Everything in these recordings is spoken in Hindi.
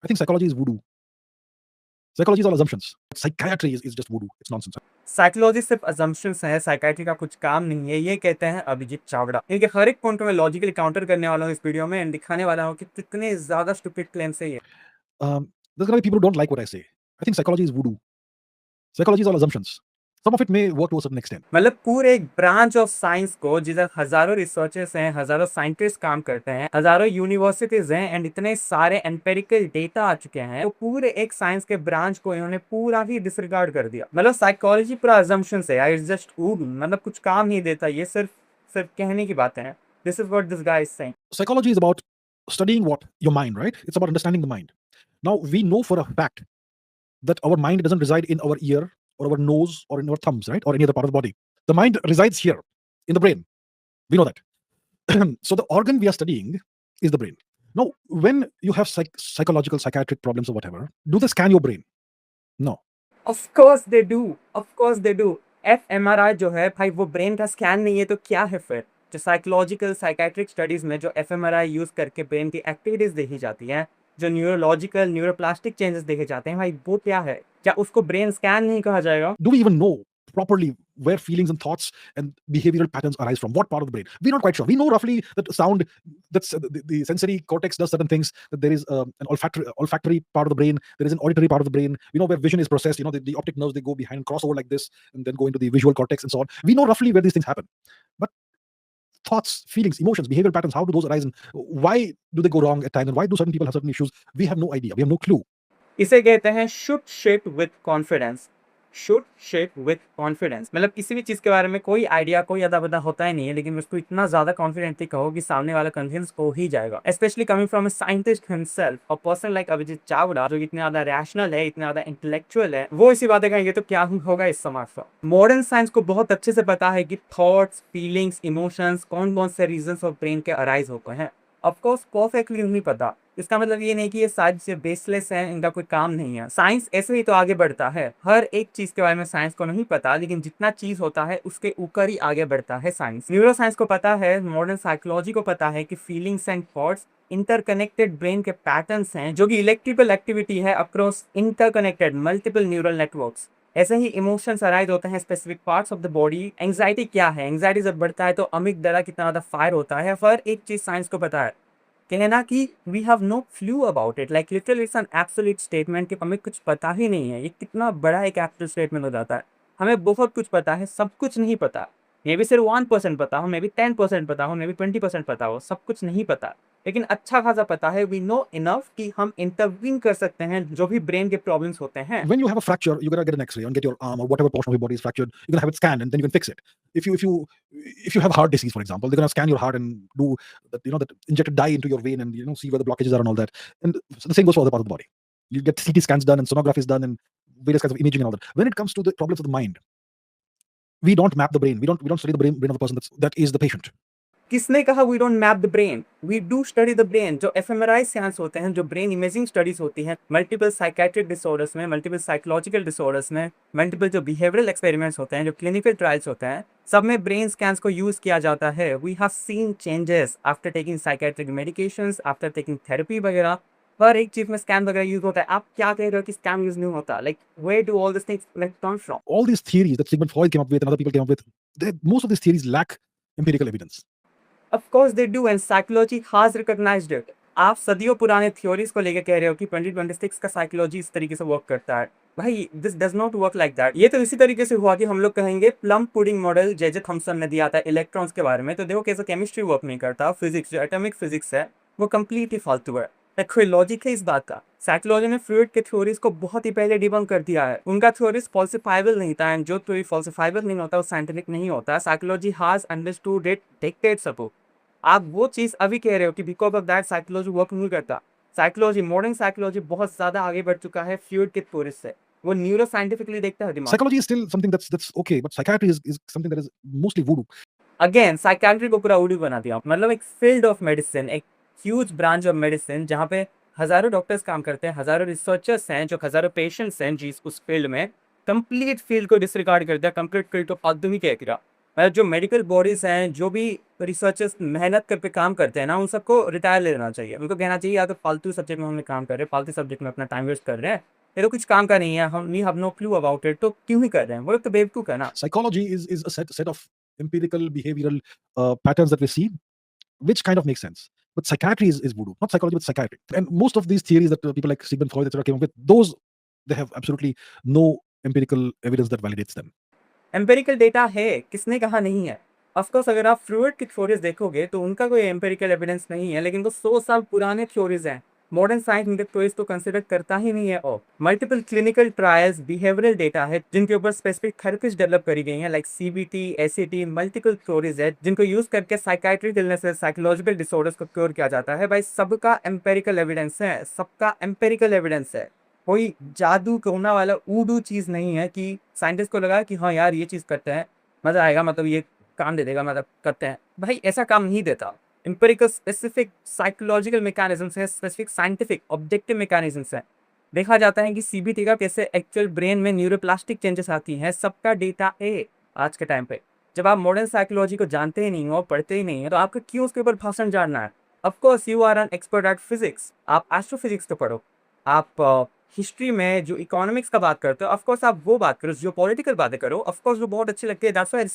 I think psychology is voodoo. Psychology is all assumptions. Psychiatry is just voodoo. It's nonsense. Psychology सिर्फ अजम्पशंस है, साइकाइट्री का कुछ काम नहीं है, ये कहते हैं अभिजीत चावड़ा। इनके हर एक पॉइंट को मैं लॉजिकली काउंटर करने वाला हूँ इस वीडियो में एंड दिखाने वाला हूँ कि कितने ज्यादा स्टूपिड क्लेम्स है ये। There's gonna be people who don't like what I say. I think psychology is voodoo. Psychology is all assumptions. Some of it may work to a certain extent. मतलब पूरे एक ब्रांच ऑफ साइंस को जिधर हजारों रिसर्चर्स हैं, हजारों साइंटिस्ट काम करते हैं, हजारों यूनिवर्सिटीज हैं एंड इतने सारे एम्पेरिकल डेटा आ चुके हैं, तो पूरे एक साइंस के ब्रांच को इन्होंने पूरा ही डिसरिगार्ड कर दिया। मतलब साइकोलॉजी पूरा अजम्पशन है यार, इट्स जस्ट वुड, मतलब कुछ काम नहीं देता, ये सिर्फ सिर्फ कहने की बातें हैं। This is what this guy is saying. Psychology is about studying what? Your mind, right? It's about understanding the mind. Now, we know for a fact that our mind doesn't reside in our ear or our nose or in our thumbs, right? Or any other part of the body. The mind resides here in the brain. We know that. So, the organ we are studying is the brain. Now, when you have psychological, psychiatric problems or whatever, do they scan your brain? No. Of course they do, of course they do. FMRI जो है भाई वो ब्रेन का स्कैन नहीं है तो क्या है फिर? जो साइकोलॉजिकल साइकेट्रिक स्टडीज में जो एफएमआरआई यूज करके ब्रेन की एक्टिविटीज देखी जाती हैं, जो न्यूरोलॉजिकल न्यूरोप्लास्टिक चेंजेस देखे जाते हैं, भाई वो क्या है? क्या उसको ब्रेन स्कैन नहीं कहा जाएगा? Do we even know properly where feelings and thoughts and behavioral patterns arise from? What part of the brain? We're not quite sure. We know roughly that sound, that's the sensory cortex does certain things, that there is an olfactory part of the brain, there is an auditory part of the brain. We know where vision is processed. The optic nerves, they go behind and cross over like this and then go into the visual cortex and so on. We know roughly where these things happen. But thoughts, feelings, emotions, behavioral patterns, how do those arise and why do they go wrong at times and why do certain people have certain issues? We have no idea. We have no clue. इसे कहते हैं should shit with confidence. Should shit with confidence मतलब किसी भी चीज के बारे में कोई आइडिया, कोई अदा पता होता ही नहीं है, लेकिन उसको इतना ज्यादा कॉन्फिडेंटली कहो कि सामने वाला कन्विंस हो ही जाएगा। Specially coming from a scientist himself, और पर्सन लाइक अभिजीत चावड़ा, जो इतना ज्यादा रैशनल है, इतना ज्यादा इंटेलेक्चुअल है, वो इसी बातें कहेंगे तो क्या होगा इस समाज का। मॉडर्न साइंस को बहुत अच्छे से पता है कि थॉट्स, फीलिंग्स, इमोशंस कौन कौन से रीजन ऑफ ब्रेन के अराइज होते हैं। ऑफकोर्स परफेक्टली नहीं पता, इसका मतलब ये नहीं कि ये सारी चीजें बेसलेस हैं, इनका कोई काम नहीं है। साइंस ऐसे ही तो आगे बढ़ता है, हर एक चीज के बारे में साइंस को नहीं पता, लेकिन जितना चीज होता है उसके ऊपर ही आगे बढ़ता है साइंस। न्यूरो साइंस को पता है, मॉडर्न साइकोलॉजी को पता है कि feelings and thoughts interconnected brain के पैटर्न्स हैं, जो कि इलेक्ट्रिकल एक्टिविटी है across interconnected multiple neural networks. ऐसे ही इमोशंस अराइज होते हैं specific parts of the body. Anxiety क्या है? एंग्जाइटी जब बढ़ता है तो अमिगडाला कितना ज्यादा फायर होता है, हर एक चीज साइंस को पता है। कहना कि we have no clue about it, like literally it's an absolute statement कि हमें कुछ पता ही नहीं है। ये कितना बड़ा एक एब्सोल्यूट स्टेटमेंट हो जाता है। हमें बहुत कुछ पता है, सब कुछ नहीं पता। मे बी सिर्फ 1% पता हो, मे बी 10% पता हो, मे बी 20% पता हो, सब कुछ नहीं पता, लेकिन अच्छा खासा पता है। वी नो इनफ कि हम इंटरवीन कर सकते हैं जो भी ब्रेन के प्रॉब्लम्स होते हैं। When you have a fracture, you're gonna get an X-ray and get your arm or whatever portion of your body is fractured. You're gonna have it scanned and then you can fix it. If you have heart disease, for example, they're gonna scan your heart and do that injected dye into your vein and see where the blockages are and all that. And so the same goes for other parts of the body. You get CT scans done and sonography is done and various kinds of imaging and all that. When it comes to the problems of the mind, we don't map the brain. We don't study the brain of the person that is the patient. किसने कहा we don't map the brain? We do study the brain. जो एफएमआरआई सेंस होते हैं, जो ब्रेन इमेजिंग स्टडीज होती हैं मल्टीपल साइकेट्रिक डिसऑर्डर्स में, मल्टीपल साइकोलॉजिकल डिसऑर्डर्स में, मल्टीपल जो बिहेवियरल एक्सपेरिमेंट्स होते हैं, जो क्लिनिकल ट्रायल्स होते हैं, सब में ब्रेन स्कैन्स को यूज किया जाता है। We have seen changes after taking psychiatric medications, after taking therapy वगैरह। हर एक चीज में स्कैन वगैरह यूज होता है। आप क्या कह रहे हो कि स्कैन यूज नहीं होता? Like where do all this things like come from? All these theories that Sigmund Freud came up with and other people came up with, most of these theories lack empirical evidence. Of course they do and psychology has recognized it. आप सदियों पुराने थ्योरीज को लेकर कह रहे हो कि 2026 का साइकोलॉजी इस तरीके से वर्क करता है। भाई this does not work like that. ये तो इसी तरीके से हुआ कि हम लोग कहेंगे plum pudding model J Thomson ने दिया था इलेक्ट्रॉन्स के बारे में, तो देखो कैसे केमिस्ट्री वर्क नहीं करता, फिजिक्स जो एटॉमिक फिजिक्स है वो कंप्लीटली फालतू है। कोई लॉजिक है इस बात का? साइकोलॉजी ने फ्लूइड के थ्योरीज को बहुत ही पहले डिबंक कर दिया है। उनका थ्योरीज फॉल्सिफाइबल नहीं था, एंड जो थ्योरी फॉल्सिफाइबल नहीं होता वो साइंटिफिक नहीं होता। Psychology has understood it decades ago. आप वो चीज अभी कह रहे हो कि because of that psychology work नहीं करता। साइकोलॉजी, मॉडर्न साइकोलॉजी बहुत ज्यादा आगे बढ़ चुका है फ्लूइड के थ्योरी से। वो न्यूरो साइंटिफिकली देखता है दिमाग। Psychology is still something that's okay, but psychiatry is something that is mostly voodoo. Again psychiatry को पूरा उड़ी बना दिया। मतलब एक फील्ड ऑफ मेडिसिन, एक ह्यूज ब्रांच ऑफ मेडिसिन जहाँ पे हजारों डॉक्टर्स काम करते हैं, हजारों रिसर्चर्स हैं, जो हजारों पेशेंट्स हैं जिस उस फील्ड में, कंप्लीट फील्ड को डिसरिगार्ड कर दिया, कंप्लीट फील्ड को फालतू ही कह दिया। मतलब जो मेडिकल बॉडीज हैं, जो भी रिसर्चर्स मेहनत करके काम करते हैं ना, उन सबको रिटायर ले लेना चाहिए। उनको कहना चाहिए या तो फालतू सब्जेक्ट में हमने काम कर रहे हैं, फालतू सब्जेक्ट में अपना टाइम वेस्ट कर रहे हैं, ये तो कुछ काम का नहीं है, हम we have no clue about it, तो क्यों ही कर रहे हैं, वो लोग तो बेवकूफ़ है ना। Psychology is a set of empirical behavioral patterns that we see, which kind of makes sense. But psychiatry is voodoo, not psychology, but psychiatry. And most of these theories that people like Sigmund Freud, etc., came up with, those they have absolutely no empirical evidence that validates them. Empirical data है, किसने कहा नहीं है? ऑफ कोर्स अगर आप फ्रूइड की थ्योरीज़ देखोगे तो उनका कोई एम्पिरिकल एविडेंस नहीं है, लेकिन वो 100 साल पुराने थ्योरीज़ हैं। मॉडर्न साइंस इनके थ्योरीज़ को कंसिडर करता ही नहीं है। और multiple clinical trials, behavioural data है जिनके ऊपर स्पेसिफिक थेरेपीज डेवलप करी गई हैं, like CBT, ACT, multiple theories है जिनको यूज़ करके साइकियाट्रिक इलनेसेस, साइकोलॉजिकल डिसऑर्डर्स को क्योर किया जाता है। भाई सबका एम्पिरिकल एविडेंस है, सबका एम्पिरिकल एविडेंस है। कोई जादू टोना वाला ऊडू चीज़ नहीं है कि साइंटिस्ट को लगा कि हाँ यार ये चीज़ करते हैं, मज़ा आएगा, मतलब ये काम दे देगा, मतलब करते हैं। भाई ऐसा काम नहीं देता। एम्पिरिकल स्पेसिफिक साइकोलॉजिकल मैकेनिज़्म्स हैं, स्पेसिफिक साइंटिफिक ऑब्जेक्टिव मैकेनिज़्म्स हैं। देखा जाता है कि सीबीटी का कैसे एक्चुअल ब्रेन में न्यूरोप्लास्टिक चेंजेस आती हैं, सबका डेटा है आज के टाइम पे। जब आप मॉडर्न साइकोलॉजी को जानते ही नहीं हो, पढ़ते ही नहीं हो, तो आपको क्यों उसके ऊपर भाषण जानना है? Of course you are an expert at physics, आप एस्ट्रोफिज़िक्स तो पढ़ो। आप हिस्ट्री में जो इकोनॉमिक्स का बात करते हो, ऑफ कोर्स आप वो बात करो, जो पॉलिटिकल बातें करो, ऑफ कोर्स वो बहुत अच्छी लगती है, that's why I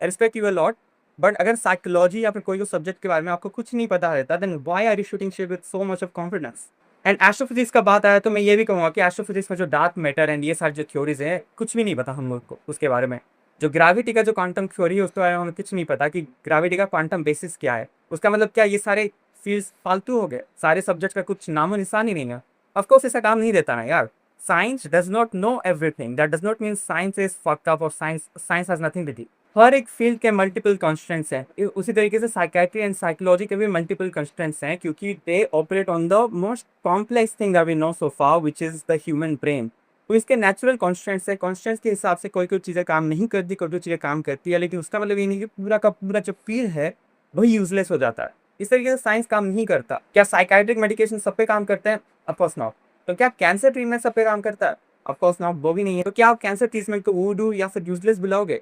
respect you a lot. But अगर साइकोलॉजी या फिर कोई भी सब्जेक्ट के बारे में आपको कुछ नहीं पता रहता, then why are you shooting shit with so much of confidence? And astrophysics का बात आया तो मैं ये भी कहूँगा कि एस्ट्रोफिजिक्स में जो डार्क मैटर एंड ये सारी जो थ्योरीज हैं, कुछ भी नहीं पता हम लोग को उसके बारे में। जो ग्रेविटी का जो क्वांटम थ्योरी है उसके बारे में हमें कुछ नहीं पता कि ग्रेविटी का क्वांटम बेसिस क्या है। उसका मतलब क्या ये सारे फील्ड्स फालतू हो गए, सारे सब्जेक्ट का कुछ नामो निशान ही नहीं है? ऑफ कोर्स ऐसा काम नहीं देता ना यार। Science does not know everything, that does not mean science is fucked up और science has nothing to do. हर एक फील्ड के मल्टीपल कंस्ट्रेंट्स हैं, उसी तरीके से साइकियाट्री एंड साइकोलॉजी के भी मल्टीपल कंस्ट्रेंट्स हैं, क्योंकि they operate on the most complex thing that we know so far, which is the human brain. तो इसके नेचुरल कॉन्स्टेंट्स है, कॉन्स्टेंट्स के हिसाब से कोई कोई चीज़ें काम नहीं करती, कोई कोई चीज़ें काम करती है, लेकिन उसका मतलब ये नहीं कि पूरा का पूरा जो फील्ड है वही यूजलेस हो जाता है। इस तरीके से साइंस काम नहीं करता। क्या साइकाइट्रिक मेडिकेशन सब पे काम करते हैं? Of course not. तो क्या कैंसर ट्रीटमेंट सब पे काम करता है? ऑफ कोर्स नॉट, वो भी नहीं है। तो क्या आप कैंसर ट्रीटमेंट को वूडू या फिर यूजलेस बुलाओगे?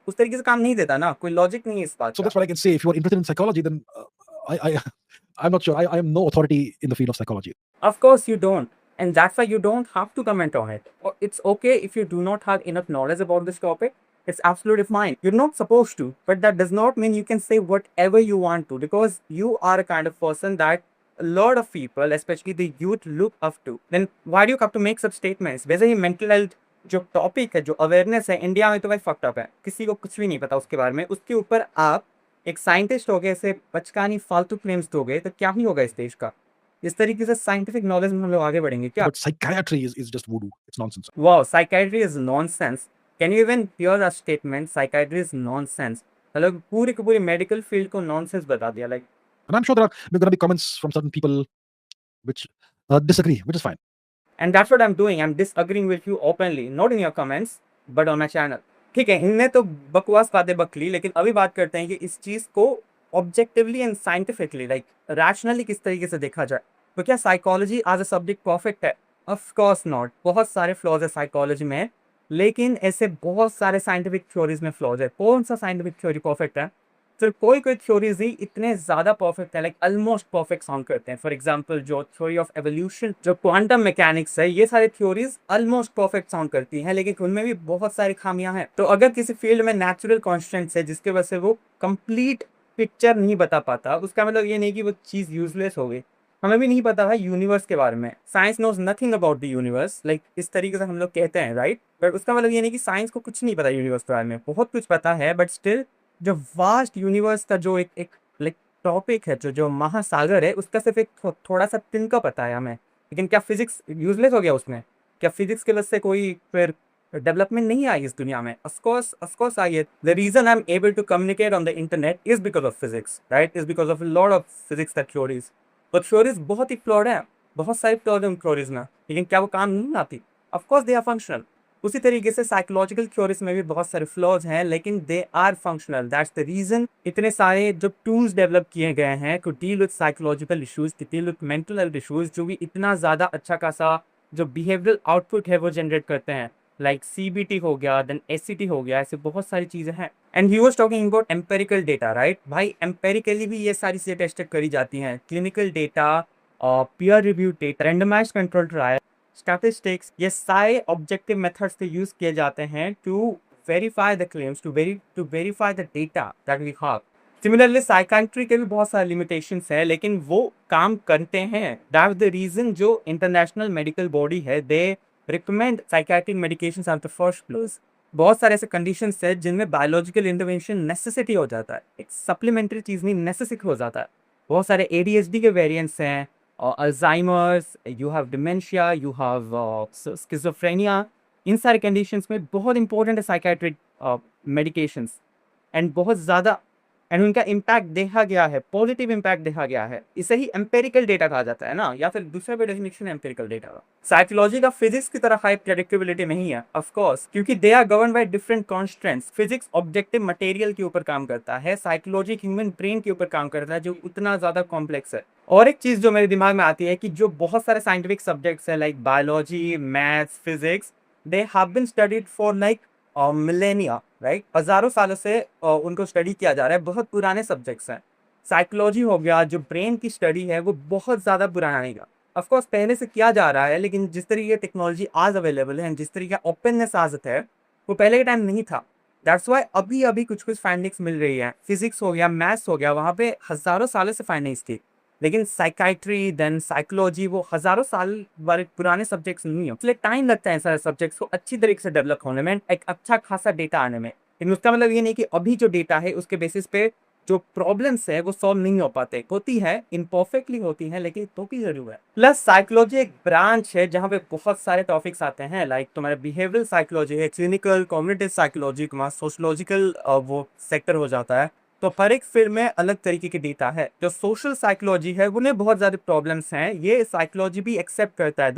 उस तरीके से काम नहीं देता ना, कोई लॉजिक नहीं है इस बात So का। that's what I can say. If you are interested in psychology, then I I'm not sure. I am no authority in the field of psychology. Of course you don't, and that's why you don't have to comment on it. Or it's okay if you do not have enough knowledge about this topic. It's absolutely fine. You're not supposed to, but that does not mean you can say whatever you want to, because you are a kind of person that a lot of people, especially the youth, look up to. Then why do you have to make such statements? वैसे ही mental health जो टॉपिक है, जो अवेयरनेस है, इंडिया में तो भाई फक्ड अप है, किसी को कुछ भी नहीं पता उसके बारे में। उसके ऊपर आप एक साइंटिस्ट हो गए, ऐसे बचकानी फालतू क्लेम्स दोगे तो क्या ही होगा इस देश का? इस तरीके से साइंटिफिक नॉलेज में हम लोग आगे बढ़ेंगे क्या? But psychiatry is just voodoo. It's nonsense. Wow, psychiatry is nonsense. Can you even here that statement? Psychiatry is nonsense. मतलब पूरी की पूरी मेडिकल फील्ड को नॉनसेंस बता दिया। Like And I'm sure there are going to be comments from certain people which disagree, which is fine. And that's what I am doing, I am disagreeing with you openly, not in your comments but on my channel. ठीक है, इनने तो बकवास बातें बक ली, लेकिन अभी बात करते हैं कि इस चीज़ को objectively and scientifically, like rationally किस तरीके से देखा जाए। तो क्या psychology as a subject perfect है? Of course not. बहुत सारे फ्लॉज है साइकोलॉजी में, लेकिन ऐसे बहुत सारे साइंटिफिक थ्योरीज में फ्लॉज है। कौन सा साइंटिफिक थ्योरी परफेक्ट है? फिर कोई कोई थ्योरीज ही इतने ज़्यादा परफेक्ट है, लाइक ऑलमोस्ट परफेक्ट साउंड करते हैं। फॉर एग्जांपल जो थ्योरी ऑफ एवोल्यूशन, जो क्वांटम मैकेनिक्स है, ये सारी थ्योरीज ऑलमोस्ट परफेक्ट साउंड करती हैं, लेकिन उनमें भी बहुत सारी खामियां हैं। तो अगर किसी फील्ड में नेचुरल कॉन्स्टेंट्स है जिसके वजह से वो कंप्लीट पिक्चर नहीं बता पाता, उसका मतलब ये नहीं कि वो चीज़ यूजलेस हो गई। हमें भी नहीं पता है यूनिवर्स के बारे में, science knows nothing about the universe, like इस तरीके से हम लोग कहते हैं, राइट? बट उसका मतलब ये नहीं कि साइंस को कुछ नहीं पता यूनिवर्स के बारे में, बहुत कुछ पता है, बट स्टिल जो वास्ट यूनिवर्स का जो एक एक लाइक टॉपिक है, जो जो महासागर है, उसका सिर्फ एक थोड़ा सा तिनका पता है हमें। लेकिन क्या फिजिक्स यूजलेस हो गया उसमें? क्या फिजिक्स की वजह से कोई फिर डेवलपमेंट नहीं आई इस दुनिया में? ऑफ कोर्स आई है। The reason I am able to communicate on the internet is because of physics, right? Is because of lot of physics that theories. But theories बहुत ही फ्लॉड है, बहुत सारी फ्लॉड है थ्योरीज में, लेकिन क्या वो काम नहीं आती? Of course they are functional. उसी तरीके से साइकोलॉजिकल थ्योरीज में भी बहुत सारे फ्लॉज हैं, लेकिन they are functional. That's the reason इतने सारे जो टूल्स डेवलप किए गए हैं to deal with psychological issues, to deal with mental health issues, जो भी इतना ज़्यादा अच्छा खासा जो बिहेवियरल आउटपुट है वो जनरेट करते हैं। लाइक सीबीटी हो गया, देन एससीटी हो गया, ऐसे बहुत सारी चीज़ें हैं। And he was talking about empirical data, right भाई, एम्पेरिकली भी ये सारी चीज़ें टेस्ट करी जाती हैं, clinical data, peer review data, randomised control trial, statistics, ये सारे ऑब्जेक्टिव मेथड्स से यूज किए जाते हैं to verify the claims, to verify the data that we have. Similarly psychiatry के भी बहुत सारे लिमिटेशंस है, लेकिन वो काम करते हैं। दैट्स द रीजन जो इंटरनेशनल मेडिकल बॉडी है, they recommend psychiatric medications at the first place. बहुत सारे ऐसे कंडीशंस है जिनमें बायोलॉजिकल इंटरवेंशन नेसेसिटी हो जाता है, एक सप्लीमेंट्री चीज नहीं, नेसेसिटी हो जाता है। बहुत सारे एडीएचडी के वेरिएंट्स हैं, और Alzheimer's, you have dementia, you have schizophrenia. इन सारे कंडीशंस में बहुत इंपॉर्टेंट है साइकेट्रिक मेडिकेशंस, एंड बहुत ज़्यादा, एंड उनका इम्पैक्ट देखा गया है, पॉजिटिव इम्पैक्ट देखा गया है। इसे ही एम्पेरिकल डेटा कहा जाता है ना, या फिर दूसरा भी डेफिनेशन है एम्पेरिकल डेटा का। साइकोलॉजी का फिजिक्स की तरह हाई प्रेडिक्टेबिलिटी नहीं है, ऑफ कोर्स, क्योंकि they are govern by different constants. Physics objective material के ऊपर काम करता है, साइकोलॉजी ह्यूमन ब्रेन के ऊपर काम करता है, जो उतना ज़्यादा कॉम्प्लेक्स है। और एक चीज़ जो मेरे दिमाग में आती है कि जो बहुत सारे साइंटिफिक सब्जेक्ट्स हैं like biology, maths, physics, they have been studied for like millennia, right, हजारों सालों से उनको स्टडी किया जा रहा है, बहुत पुराने सब्जेक्ट्स हैं। साइकोलॉजी हो गया, जो ब्रेन की स्टडी है, वो बहुत ज़्यादा पुराना नहीं, ऑफकोर्स पहले से किया जा रहा है, लेकिन जिस तरीके टेक्नोलॉजी आज अवेलेबल है, जिस तरीके ओपननेस आज है, वो पहले के टाइम नहीं था। दैट्स वाई अभी अभी कुछ कुछ फाइंडिंग्स मिल रही है। फिजिक्स हो गया, मैथ्स हो गया, वहाँ पे हजारों सालों से फाइंडिंग्स थी, लेकिन साइकाइट्री देन साइकोलॉजी वो हजारों साल वाले पुराने सब्जेक्ट्स नहीं है, इसलिए टाइम लगता है सारे सब्जेक्ट्स को अच्छी तरीके से डेवलप होने में, एक अच्छा खासा डेटा आने में। लेकिन उसका मतलब ये नहीं कि अभी जो डेटा है उसके बेसिस पे जो प्रॉब्लम्स है वो सॉल्व नहीं हो पाते, होती है, इम्परफेक्टली होती है, लेकिन तो भी जरूर है। प्लस साइकोलॉजी एक ब्रांच है जहाँ पे बहुत सारे टॉपिक्स आते हैं, लाइक तुम्हारे बिहेवियरल साइकोलॉजी है, क्लिनिकल कॉग्निटिव साइकोलॉजी, तुम्हारा सोशोलॉजिकल वो सेक्टर हो जाता है। तो हर एक फील्ड में अलग तरीके के डेटा है। जो सोशल साइकोलॉजी है उन्हें बहुत ज्यादा प्रॉब्लम्स हैं, ये साइकोलॉजी भी एक्सेप्ट करता है।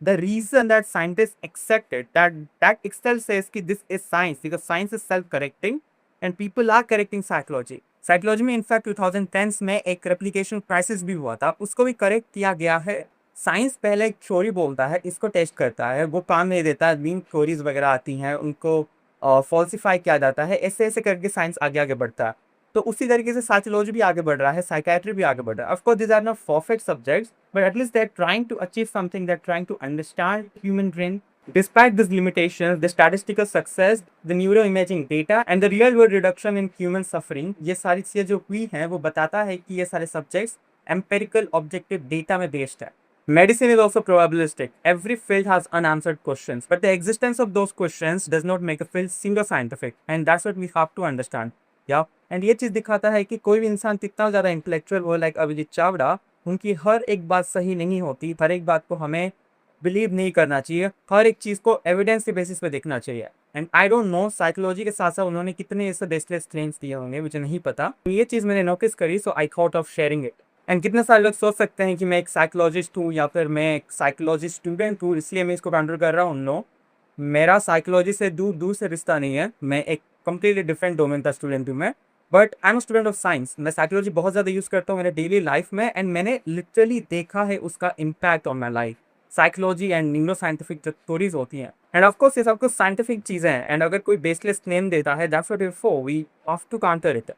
The reason that scientist accepted that itself says कि this is science, because science is self correcting and people are correcting psychology. Psychology में इनफैक्ट 2010 में एक रेप्लिकेशन क्राइसिस भी हुआ था, उसको भी करेक्ट किया गया है। साइंस पहले एक थ्योरी बोलता है, इसको टेस्ट करता है, वो काम नहीं देता, मीन थ्योरीज वगैरह आती हैं, उनको फॉल्सिफाई किया जाता है, ऐसे ऐसे करके साइंस आगे आगे बढ़ता है। तो उसी तरीके से साइकोलॉजी भी आगे बढ़ रहा है, साइकियाट्री भी आगे बढ़ रहा है। Of course these are not perfect subjects, but at least they are trying to achieve something, they are trying to understand human brain. Despite these limitations, the statistical success, the neuroimaging data and the real world reduction in human suffering, ये सारी चीज़ें जो हुई हैं वो बताता है कि ये सारे subjects empirical objective data में based है। Medicine is also probabilistic. Every field has unanswered questions, but the existence of those questions does not make a field pseudoscientific, and that's what we have to understand. Yeah, and ये चीज़ दिखाता है कि कोई भी इंसान कितना ज़्यादा इंटेलेक्चुअल हो, लाइक अभिजीत चावड़ा, उनकी हर एक बात सही नहीं होती, हर एक बात को हमें बिलीव नहीं करना चाहिए, हर एक चीज़ को एविडेंस के बेसिस पे देखना चाहिए। And I don't know psychology के साथ साथ उन्होंने कितने ऐसे बेसलेस क्लेम्स दिए होंगे, मुझे नहीं पता। तो ये चीज़ मैंने नोटिस करी, so I thought of sharing it. And कितने सारे लोग सोच सकते हैं कि मैं एक साइकोलॉजिस्ट हूँ या फिर मैं एक साइकोलॉजी स्टूडेंट हूँ, इसलिए मैं इसको काउंटर कर रहा हूँ। नो, मेरा साइकोलॉजी से दूर दूर से रिश्ता नहीं है, मैं एक कंप्लीटली डिफरेंट डोमेन का स्टूडेंट हूँ मैं, but I am student of science. मैं साइकोलॉजी बहुत ज़्यादा यूज़ करता हूँ मेरे डेली लाइफ में, एंड मैंने लिटरली देखा है उसका impact on my life. Psychology and neuro scientific जो थ्योरीज होती हैं, एंड ऑफ कोर्स ये सब कुछ साइंटिफिक चीज़ें हैं, एंड अगर कोई बेसलेस क्लेम देता है, that's what we have to counter it.